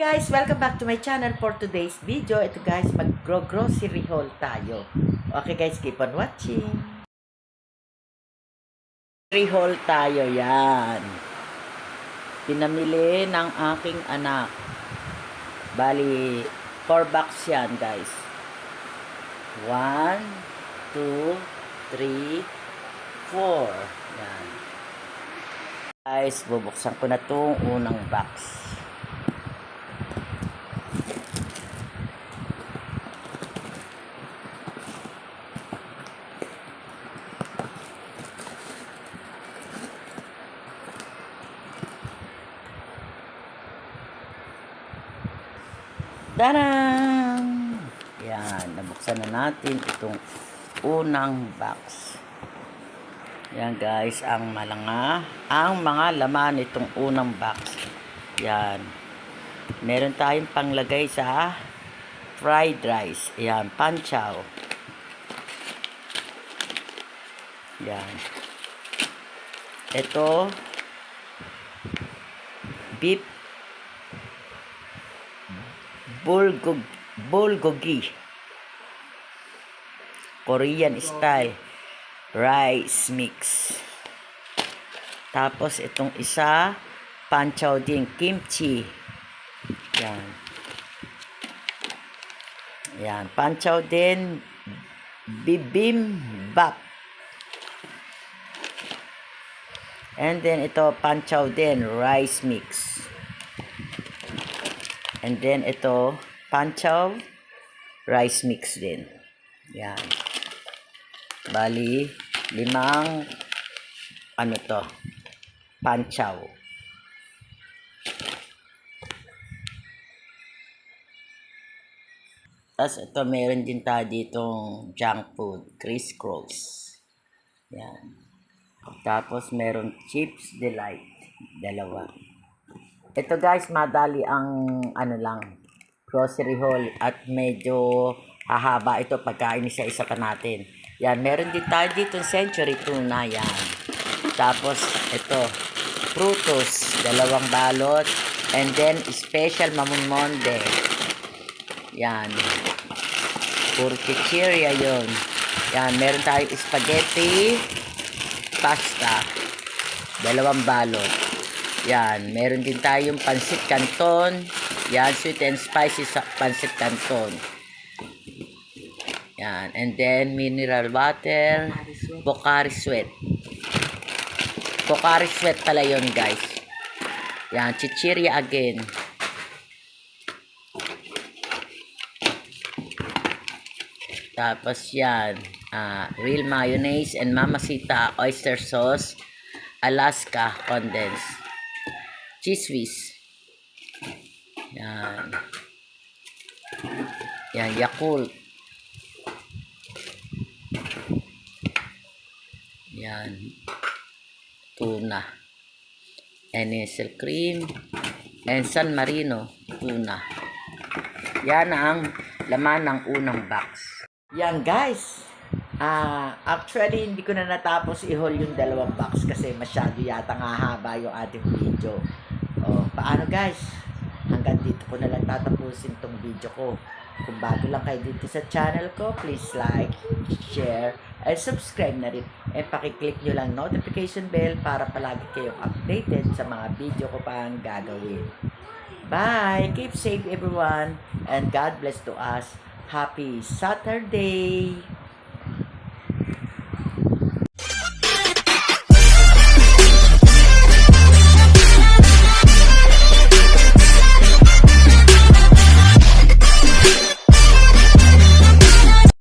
guys, welcome back to my channel for today's video. Ito guys, mag-grocery haul tayo. Okay guys, keep on watching. Grocery haul tayo, yan. Pinamili ng aking anak. Bali, 4 box yan guys. 1, 2, 3, 4. Yan. Guys, bubuksan ko na itong unang box. Tadaan! Yan, nabuksan na natin itong unang box. Yan guys, ang mga laman itong unang box. Yan. Meron tayong panglagay sa fried rice. Yan, panchaw. Yan. Ito, beef bulgogi, Korean style rice mix. Tapos itong isa, panchaw din, kimchi. Yan. Yan, panchaw din, bibimbap. And then ito, panchaw din, rice mix. And then ito, panchaw, rice mix din. Yan. Bali, 5, panchaw. Tapos ito, meron din tayo ditong junk food, Criss Cross. Yan. Tapos meron Chips Delight, 2. Ito guys, madali ang grocery haul at medyo hahaba ito pagkain isa-isa pa natin. Yan, meron din tayo dito century tuna, yan. Tapos ito, frutos, 2 balot, and then special mamunmonde. Yan. Puro chichirya yun. Yan, meron tayo spaghetti, pasta, 2 balot. Yan, meron din tayong pansit canton. Yan, sweet and spicy pansit canton. Yan, and then mineral water, Pocari Sweat. Pocari Sweat pala yun guys. Yan, chichirya again. Tapos yan, real mayonnaise and Mamacita oyster sauce, Alaska condensed. Cheese whiz. Yan. Yan, Yakult. Yan. Tuna. And Nestle cream. And San Marino tuna. Yan ang laman ng unang box. Yan guys. Actually, hindi ko na natapos i-haul yung 2 box kasi masyado yata nga haba yung ating video. Paano guys? Hanggang dito ko na lang tatapusin tong video ko. Kung bago lang kayo dito sa channel ko, please like, share, and subscribe na rin. And pakiclick nyo lang notification bell para palagi kayong updated sa mga video ko pang gagawin. Bye! Keep safe everyone, and God bless to us. Happy Saturday!